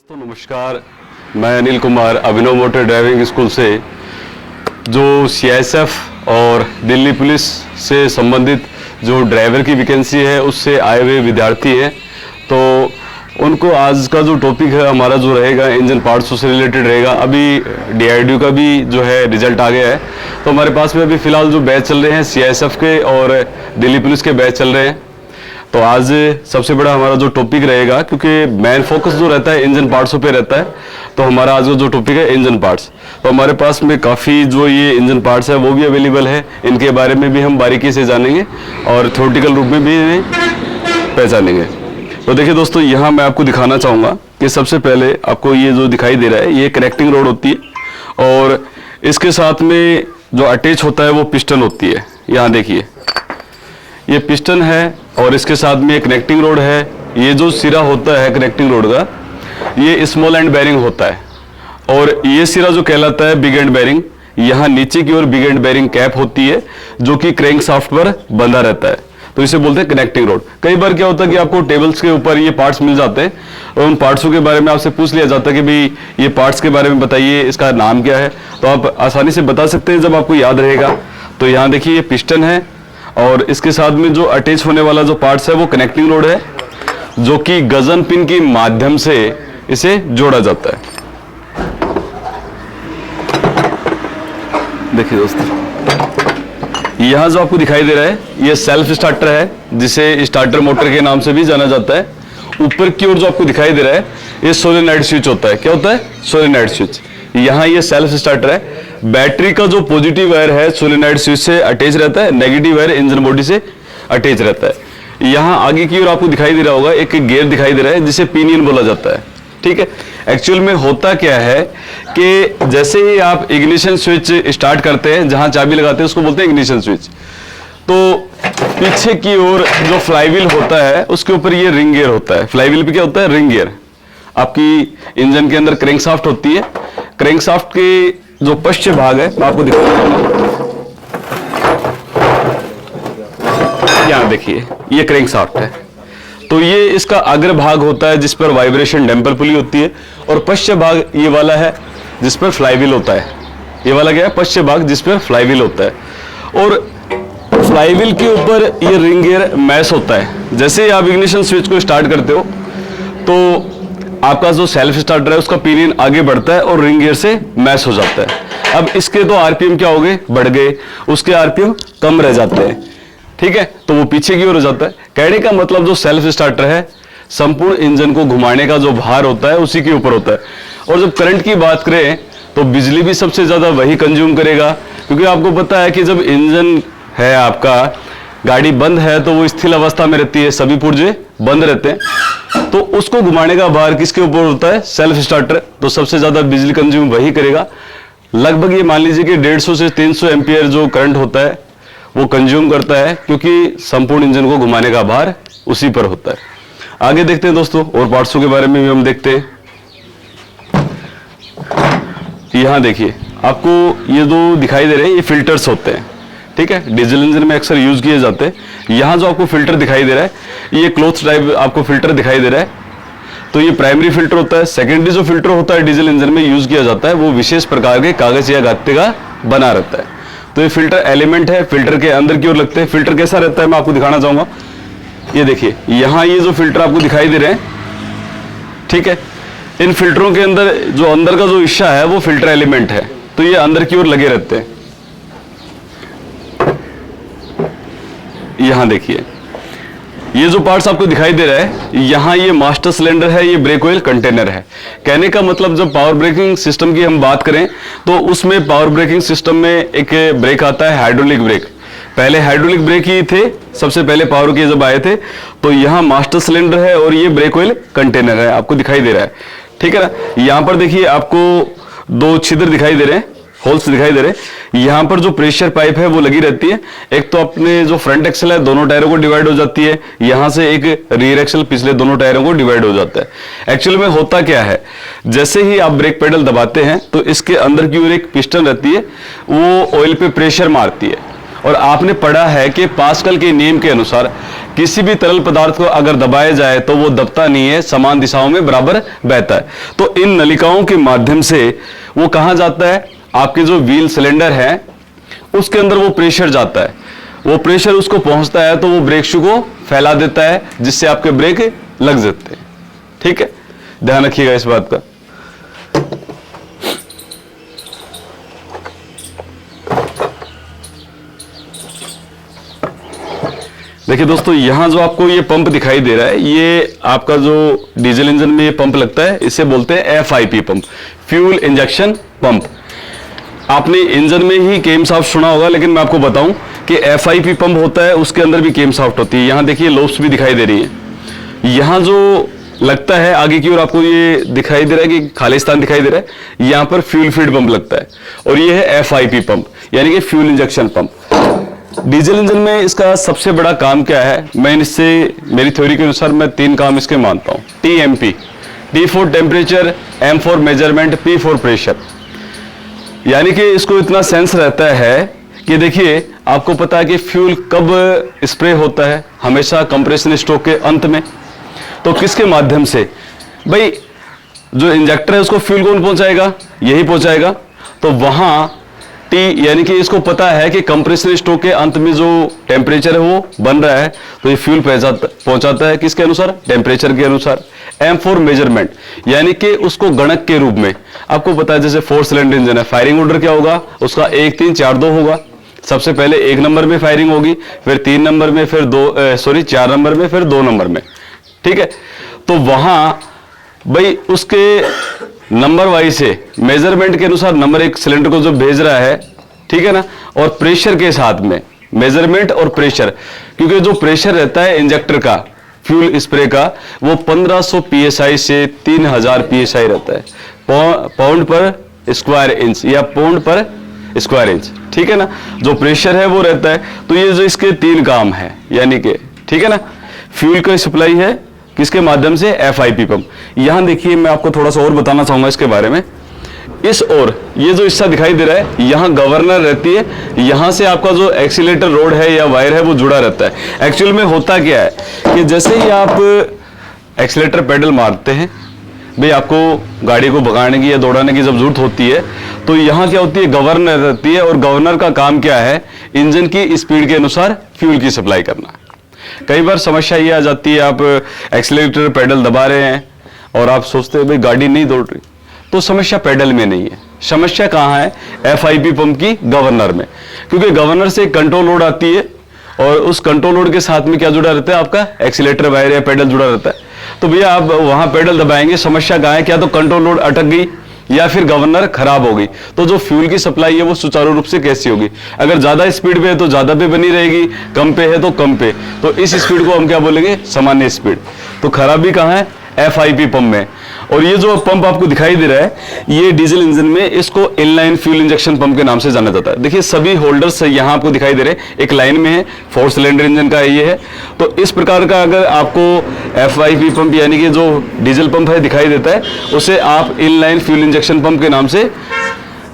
तो नमस्कार, मैं अनिल कुमार अभिनव मोटर ड्राइविंग स्कूल से जो सीआईएसएफ और दिल्ली पुलिस से संबंधित जो ड्राइवर की वैकेंसी है उससे आए हुए विद्यार्थी हैं। तो उनको आज का जो टॉपिक है हमारा जो रहेगा इंजन पार्ट्स से रिलेटेड रहेगा। अभी डीआरडीओ का भी जो है रिजल्ट आ गया है, तो हमारे पास में अभी फ़िलहाल जो बैच चल रहे हैं सीआईएसएफ के और दिल्ली पुलिस के बैच चल रहे हैं। तो आज सबसे बड़ा हमारा जो टॉपिक रहेगा, क्योंकि मेन फोकस जो रहता है इंजन पार्ट्सों पे रहता है, तो हमारा आज का जो टॉपिक है इंजन पार्ट्स। तो हमारे पास में काफ़ी जो ये इंजन पार्ट्स है वो भी अवेलेबल है, इनके बारे में भी हम बारीकी से जानेंगे और थ्योरेटिकल रूप में भी इन्हें पहचानेंगे। तो देखिए दोस्तों, यहाँ मैं आपको दिखाना चाहूँगा कि सबसे पहले आपको ये जो दिखाई दे रहा है ये कनेक्टिंग रोड होती है और इसके साथ में जो अटैच होता है वो पिस्टन होती है। यहाँ देखिए ये पिस्टन है और इसके साथ में एक कनेक्टिंग रोड है। ये जो सिरा होता है कनेक्टिंग रोड का ये स्मॉल एंड बेरिंग होता है और ये सिरा जो कहलाता है बिग एंड बेरिंग। यहाँ नीचे की ओर बिग एंड बेरिंग कैप होती है जो कि क्रैंक शाफ्ट पर बंधा रहता है, तो इसे बोलते हैं कनेक्टिंग रोड। कई बार क्या होता है कि आपको टेबल्स के ऊपर ये पार्ट्स मिल जाते हैं और उन पार्ट्सों के बारे में आपसे पूछ लिया जाता है कि भाई ये पार्ट्स के बारे में बताइए, इसका नाम क्या है, तो आप आसानी से बता सकते हैं जब आपको याद रहेगा। तो यहाँ देखिए ये पिस्टन है और इसके साथ में जो अटैच होने वाला जो पार्ट्स है वो कनेक्टिंग रोड है, जो कि गजन पिन के माध्यम से इसे जोड़ा जाता है। देखिए दोस्तों, यहां जो आपको दिखाई दे रहा है ये सेल्फ स्टार्टर है, जिसे स्टार्टर मोटर के नाम से भी जाना जाता है। ऊपर की ओर जो आपको दिखाई दे रहा है ये सोलेनॉइड स्विच होता है। क्या होता है? Solenoid switch. यहाँ ये सेल्फ स्टार्टर है। बैटरी का जो पॉजिटिव वायर है सोलेनॉइड स्विच से अटैच रहता है, नेगेटिव वायर इंजन बॉडी से अटैच रहता है। यहाँ आगे की ओर आपको दिखाई दे रहा होगा एक गियर दिखाई दे रहा है जिसे पिनियन बोला जाता है। ठीक है, एक्चुअल में होता क्या है कि जैसे ही आप इग्निशन स्विच स्टार्ट करते हैं, जहां चाबी लगाते हैं उसको बोलते हैं इग्निशन स्विच, तो पीछे की ओर जो फ्लाईव्हील होता है उसके ऊपर ये रिंग गियर होता है। फ्लाईव्हील पे क्या होता है? Ring gear. आपकी इंजन के अंदर क्रैंक शाफ्ट होती है। क्रैंक शाफ्ट के जो पश्चिम भाग है मैं आपको दिखाता हूं। यहाँ देखिए ये क्रैंक शाफ्ट है, तो ये इसका अग्र भाग होता है जिस पर वाइब्रेशन डैम्पर पुली होती है, और पश्चिम भाग ये वाला है जिस पर फ्लाईव्हील होता है। ये वाला क्या है? पश्चिम भाग जिस पर फ्लाईव्हील होता है। और फ्लाईव्हील के ऊपर ये रिंग गियर मैश होता है। जैसे ही आप इग्निशन स्विच को स्टार्ट करते हो तो आपका जो सेल्फ स्टार्टर है उसका पिनियन आगे बढ़ता है और रिंग गियर से मैश हो जाता है। अब इसके तो आरपीएम क्या हो गए? बढ़ गए, उसके आरपीएम कम रह जाते हैं। ठीक है, तो वो पीछे की ओर हो जाता है। कहने का मतलब जो सेल्फ स्टार्टर है संपूर्ण इंजन को घुमाने का जो भार होता है उसी के ऊपर होता है। और जब करंट की बात करें तो बिजली भी सबसे ज्यादा वही कंज्यूम करेगा, क्योंकि आपको पता है कि जब इंजन है आपका, गाड़ी बंद है तो वो स्थिर अवस्था में रहती है, सभी पुर्जे बंद रहते हैं, तो उसको घुमाने का भार किसके ऊपर होता है? Self starter. तो सबसे ज्यादा बिजली कंज्यूम वही करेगा। लगभग ये मान लीजिए कि 150 से 300 एम्पियर जो करंट होता है वो कंज्यूम करता है, क्योंकि संपूर्ण इंजन को घुमाने का भार उसी पर होता है। आगे देखते हैं दोस्तों, और पार्ट्सों के बारे में भी हम देखते हैं। यहां देखिए आपको ये जो दिखाई दे रहे हैं ये फिल्टर्स होते हैं। ठीक है, डीजल इंजन में अक्सर यूज किए जाते हैं। यहाँ जो आपको फिल्टर दिखाई दे रहा है ये क्लोथ टाइप आपको फिल्टर दिखाई दे रहा है, तो ये प्राइमरी फिल्टर होता है। सेकेंडरी जो फिल्टर होता है डीजल इंजन में यूज किया जाता है वो विशेष प्रकार के कागज या गत्ते का बना रहता है। तो ये फिल्टर एलिमेंट है, फिल्टर के अंदर की ओर लगते हैं। फिल्टर कैसा रहता है मैं आपको दिखाना चाहूंगा। ये देखिए यहाँ ये जो फिल्टर आपको दिखाई दे रहे हैं, ठीक है, इन फिल्टरों के अंदर जो अंदर का जो हिस्सा है वो फिल्टर एलिमेंट है, तो ये अंदर की ओर लगे रहते हैं। यहां देखिए ये जो पार्ट्स आपको दिखाई दे रहा है, यहां ये मास्टर सिलेंडर है, ये ब्रेक ऑयल कंटेनर है। कहने का मतलब जब पावर ब्रेकिंग सिस्टम की हम बात करें तो उसमें पावर ब्रेकिंग सिस्टम में एक ब्रेक आता है हाइड्रोलिक ब्रेक। पहले हाइड्रोलिक ब्रेक ही थे, सबसे पहले पावर के जब आए थे, तो यहाँ मास्टर सिलेंडर है और ये ब्रेक ऑयल कंटेनर है, आपको दिखाई दे रहा है। ठीक है ना, यहाँ पर देखिए आपको 2 छिद्र दिखाई दे रहे हैं, होल्स दिखाई दे रहे हैं। यहाँ पर जो प्रेशर पाइप है वो लगी रहती है। एक तो अपने जो फ्रंट एक्सल है दोनों टायरों को डिवाइड हो जाती है, यहाँ से एक रियर एक्सल पिछले दोनों टायरों को डिवाइड हो जाता है। एक्चुअल में होता क्या है, जैसे ही आप ब्रेक पेडल दबाते हैं तो इसके अंदर की ओर एक पिस्टन रहती है, वो ऑयल पे प्रेशर मारती है। और आपने पढ़ा है कि पास्कल के नियम के अनुसार किसी भी तरल पदार्थ को अगर दबाया जाए तो वो दबता नहीं है, समान दिशाओं में बराबर बहता है। तो इन नलिकाओं के माध्यम से वो कहां जाता है, आपके जो व्हील सिलेंडर है उसके अंदर वो प्रेशर जाता है, वो प्रेशर उसको पहुंचता है तो वो ब्रेक शू को फैला देता है, जिससे आपके ब्रेक लग जाते हैं। ठीक है, ध्यान रखिएगा इस बात का। देखिए दोस्तों, यहां जो आपको ये पंप दिखाई दे रहा है, ये आपका जो डीजल इंजन में ये पंप लगता है, इसे बोलते हैं FIP pump, fuel injection pump. आपने इंजन में ही केम शाफ्ट सुना होगा, लेकिन मैं आपको बताऊं कि FIP पंप होता है, उसके अंदर भी केम शाफ्ट होती है। यहां देखिए लोब्स भी दिखाई दे रही है। यहां जो लगता है आगे की ओर आपको ये दिखाई दे रहा है कि खालिस्तान दिखाई दे रहा है, यहां पर फ्यूल फीड पंप लगता है, और ये है FIP पंप यानी कि fuel injection pump. Diesel engine में इसका सबसे बड़ा काम क्या है, मैं इससे मेरी थ्योरी के अनुसार मैं 3 काम इसके मानता हूं। TMP, T for temperature, M for measurement, P for pressure. यानी कि इसको इतना सेंस रहता है कि देखिए आपको पता है कि फ्यूल कब स्प्रे होता है, हमेशा कंप्रेशन स्ट्रोक के अंत में। तो किसके माध्यम से, भाई जो इंजेक्टर है उसको फ्यूल कौन पहुंचाएगा, यही पहुंचाएगा। तो वहां टी यानी कि इसको पता है कि कंप्रेसर स्ट्रोक के अंत में जो टेम्परेचर है वो बन रहा है, तो ये फ्यूल पहुंचाता है किसके अनुसार, टेम्परेचर के अनुसार। एम फॉर मेजरमेंट यानी कि उसको गणक के रूप में, आपको पता है जैसे 4 सिलेंडर इंजन है, फायरिंग ऑर्डर क्या होगा उसका 1 3 4 2 होगा। सबसे पहले 1 नंबर में फायरिंग होगी, फिर 3 नंबर में, फिर 4 नंबर में, फिर 2 नंबर में। ठीक है, तो वहां भाई उसके नंबर वाइज से मेजरमेंट के अनुसार नंबर 1 सिलेंडर को जो भेज रहा है, ठीक है ना, और प्रेशर के साथ में मेजरमेंट और प्रेशर, क्योंकि जो प्रेशर रहता है इंजेक्टर का फ्यूल स्प्रे का वो 1500 psi से 3000 psi रहता है, पाउंड पर स्क्वायर इंच या पाउंड पर स्क्वायर इंच। ठीक है ना, जो प्रेशर है वो रहता है। तो ये जो इसके 3 काम है, यानी कि ठीक है ना, फ्यूल का सप्लाई है किसके माध्यम से, FIP पंप। यहां देखिए मैं आपको थोड़ा सा और बताना चाहूंगा इसके बारे में। इस और ये जो हिस्सा दिखाई दे रहा है, यहां गवर्नर रहती है, यहां से आपका जो एक्सीलेटर रोड है या वायर है वो जुड़ा रहता है। एक्चुअल में होता क्या है कि जैसे ही आप एक्सीलेटर पेडल मारते हैं, भाई आपको गाड़ी को भगाने की या दौड़ाने की जब जरूरत होती है, तो यहां क्या होती है, गवर्नर रहती है, और गवर्नर का काम क्या है, इंजन की स्पीड के अनुसार फ्यूल की सप्लाई करना। कई बार समस्या ये आ जाती है, आप एक्सीलरेटर पेडल दबा रहे हैं और आप सोचते हैं भाई गाड़ी नहीं दौड़ रही, तो समस्या पेडल में नहीं है, समस्या कहाँ है, FIP पंप की गवर्नर में। क्योंकि गवर्नर से कंट्रोल लोड आती है और उस कंट्रोल लोड के साथ में क्या जुड़ा रहता है, आपका एक्सीलरेटर वायर या पेडल जुड़ा रहता है। तो भैया आप वहां पेडल दबाएंगे, समस्या कहाँ है, क्या तो कंट्रोल लोड अटक गई या फिर गवर्नर खराब हो गई, तो जो फ्यूल की सप्लाई है वो सुचारू रूप से कैसी होगी। अगर ज्यादा स्पीड पे है तो ज्यादा पे बनी रहेगी, कम पे है तो कम पे, तो इस स्पीड को हम क्या बोलेंगे, सामान्य स्पीड। तो खराबी कहाँ है, FIP पंप में। और ये जो पंप आपको दिखाई दे रहा है, ये डीजल इंजन में इसको इनलाइन फ्यूल इंजेक्शन पंप के नाम से जाना जाता है। देखिए सभी होल्डर्स यहाँ आपको दिखाई दे रहे हैं, एक लाइन में है, 4 सिलेंडर इंजन का ये है। तो इस प्रकार का अगर आपको FIP पंप यानी कि जो डीजल पंप है दिखाई देता है, उसे आप इनलाइन फ्यूल इंजेक्शन पंप के नाम से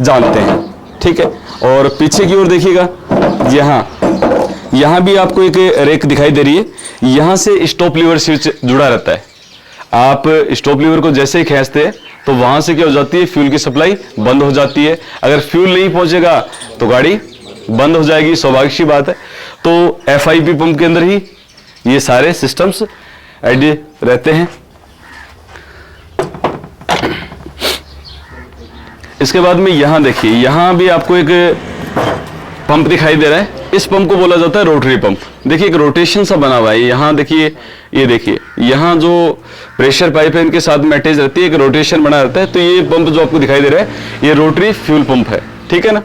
जानते हैं। ठीक है, और पीछे की ओर देखिएगा, यहाँ भी आपको एक रेक दिखाई दे रही है, यहाँ से स्टॉप लीवर स्विच जुड़ा रहता है। आप स्टॉप लीवर को जैसे ही खींचते हैं तो वहां से क्या हो जाती है, फ्यूल की सप्लाई बंद हो जाती है। अगर फ्यूल नहीं पहुंचेगा तो गाड़ी बंद हो जाएगी, स्वाभाविक सी बात है। तो FIP पंप के अंदर ही ये सारे सिस्टम्स ऐड रहते हैं। इसके बाद में यहां देखिए, यहां भी आपको एक पंप दिखाई दे रहा है, इस पंप को बोला जाता है रोटरी पंप। देखिए एक रोटेशन सा बना हुआ है, यहां देखिए, ये देखिए यहां जो प्रेशर पाइप है इनके साथ में अटैच रहती है, एक रोटेशन बना रहता है। तो ये पंप जो आपको दिखाई दे रहा है ये रोटरी फ्यूल पंप है। ठीक है ना,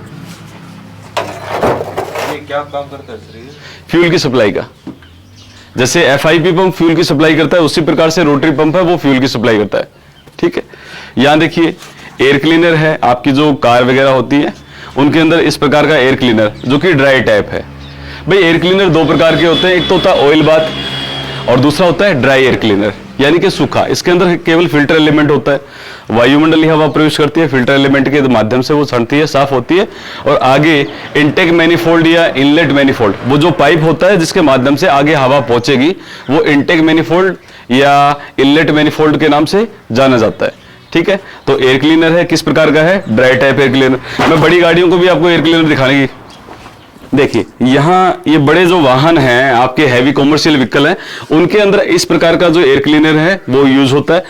ये क्या काम करता है सर? फ्यूल की सप्लाई का, जैसे FIP पंप फ्यूल की सप्लाई करता है उसी प्रकार से रोटरी पंप है वो फ्यूल की सप्लाई करता है। ठीक है, यहां देखिए एयर क्लीनर है, आपकी जो कार वगैरह होती है उनके अंदर इस प्रकार का एयर क्लीनर जो कि ड्राई टाइप है। भाई एयर क्लीनर 2 प्रकार के होते हैं, एक तो होता है ऑयल बाथ और दूसरा होता है ड्राई एयर क्लीनर। यानी कि सूखा। इसके अंदर केवल फिल्टर एलिमेंट होता है, वायुमंडलीय हवा प्रवेश करती है, फिल्टर एलिमेंट के माध्यम से वो सड़ती है, साफ होती है, और आगे इनटेक मैनिफोल्ड या इनलेट मैनिफोल्ड, वो जो पाइप होता है जिसके माध्यम से आगे हवा पहुंचेगी, वो इनटेक मैनिफोल्ड या इनलेट मैनिफोल्ड के नाम से जाना जाता है। ठीक है, तो एयर क्लीनर है, किस प्रकार का है? Dry type air cleaner. मैं बड़ी गाड़ियों को भी आपको एयर क्लीनर दिखाने की, देखिए यहाँ ये बड़े जो वाहन हैं आपके, हैवी कॉमर्शियल व्हीकल हैं, उनके अंदर इस प्रकार का जो एयर क्लीनर है वो यूज होता है।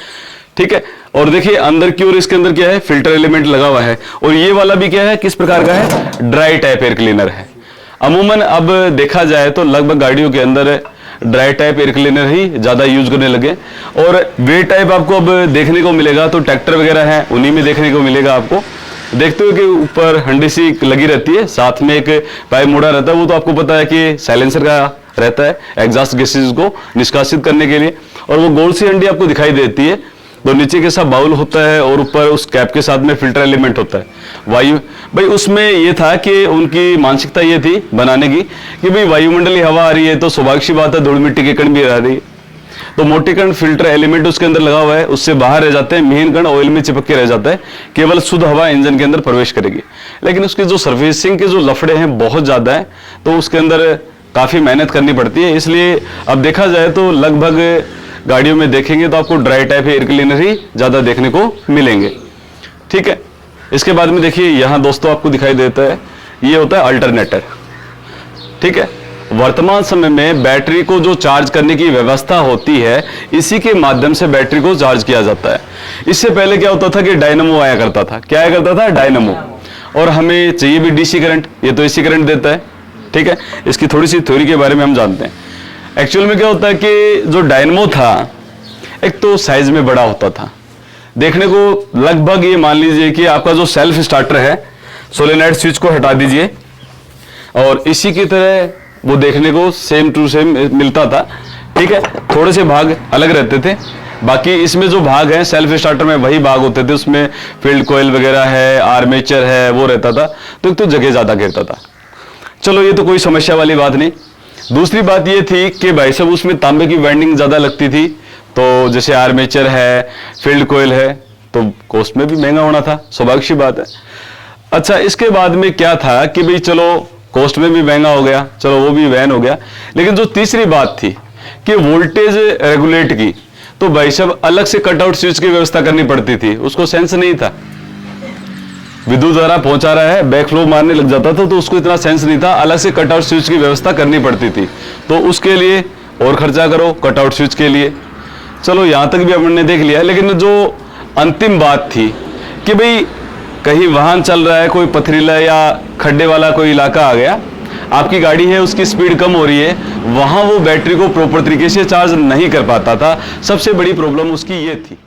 ठीक है, और देखिए अंदर की ओर इसके अंदर क्या है? फिल्टर एलिमेंट लगा हुआ है। और ये वाला भी क्या है, किस प्रकार का है? ड्राई टाइप एयर क्लीनर है। अमूमन अब देखा जाए तो लगभग गाड़ियों के अंदर ड्राई टाइप एयर क्लीनर ही ज्यादा यूज करने लगे, और वे टाइप आपको अब देखने को मिलेगा तो ट्रैक्टर वगैरह है उन्हीं में देखने को मिलेगा आपको। देखते हो कि ऊपर हंडी सी लगी रहती है, साथ में एक पाइप मोड़ा रहता है, वो तो आपको पता है कि साइलेंसर का रहता है एग्जॉस्ट गैसेस को निष्कासित करने के लिए। और वो गोल सी हंडी आपको दिखाई देती है, तो नीचे के साथ बाउल होता है और ऊपर उस कैप के साथ में फिल्टर एलिमेंट होता है, वायु। भाई उसमें ये था कि उनकी मानसिकता ये थी बनाने की कि भाई वायुमंडलीय हवा आ रही है तो स्वाभाविक सी बात है धूल मिट्टी के कण भी आ रही है, तो मोटे कण फिल्टर एलिमेंट उसके अंदर लगा हुआ है, उससे बाहर रह जाते हैं, महीन कण ऑयल में चिपक के रह जाता है, केवल शुद्ध हवा इंजन के अंदर प्रवेश करेगी। लेकिन उसके जो सर्विसिंग के जो लफड़े हैं बहुत ज्यादा है, तो उसके अंदर काफी मेहनत करनी पड़ती है। इसलिए अब देखा जाए तो लगभग गाड़ियों में देखेंगे तो आपको ड्राई टाइप एयर क्लीनर ही ज्यादा देखने को मिलेंगे। ठीक है, इसके बाद में देखिए यहाँ दोस्तों आपको दिखाई देता है, ये होता है अल्टरनेटर। ठीक है, वर्तमान समय में बैटरी को जो चार्ज करने की व्यवस्था होती है, इसी के माध्यम से बैटरी को चार्ज किया जाता है। इससे पहले क्या होता था कि डायनामो आया करता था। क्या आया करता था? डायनामो। और हमें चाहिए भी डीसी करंट, ये तो एसी करंट देता है। ठीक है, इसकी थोड़ी सी थ्योरी के बारे में हम जानते हैं। एक्चुअल में क्या होता है कि जो डायनामो था, एक तो साइज में बड़ा होता था, देखने को लगभग ये मान लीजिए कि आपका जो सेल्फ स्टार्टर है, सोलेनॉइड स्विच को हटा दीजिए और इसी की तरह वो देखने को सेम टू सेम मिलता था। ठीक है, थोड़े से भाग अलग रहते थे, बाकी इसमें जो भाग है सेल्फ स्टार्टर में वही भाग होते थे, उसमें फील्ड कोयल वगैरह है, आर्मेचर है, वो रहता था, तो एक तो जगह ज्यादा घेरता था। चलो ये तो कोई समस्या वाली बात नहीं। दूसरी बात ये थी कि भाई साहब उसमें तांबे की वाइंडिंग ज्यादा लगती थी, तो जैसे आर्मेचर है, फील्ड कोयल है, तो कॉस्ट में भी महंगा होना था, स्वाभाविक सी बात है। अच्छा, इसके बाद में क्या था कि भाई चलो कॉस्ट में भी महंगा हो गया, चलो वो भी वैन हो गया, लेकिन जो तीसरी बात थी कि वोल्टेज रेगुलेट की, तो भाई साहब अलग से कटआउट स्विच की व्यवस्था करनी पड़ती थी, उसको सेंस नहीं था। विद्युत द्वारा पहुंचा रहा है, बैक फ्लो मारने लग जाता था, तो उसको इतना सेंस नहीं था, अलग से कटआउट स्विच की व्यवस्था करनी पड़ती थी, तो उसके लिए और खर्चा करो कटआउट स्विच के लिए। चलो यहां तक भी हमने देख लिया, लेकिन जो अंतिम बात थी कि भाई कहीं वाहन चल रहा है, कोई पथरीला या खड्डे वाला कोई इलाका आ गया, आपकी गाड़ी है उसकी स्पीड कम हो रही है, वहां वो बैटरी को प्रॉपर तरीके से चार्ज नहीं कर पाता था। सबसे बड़ी प्रॉब्लम उसकी ये थी।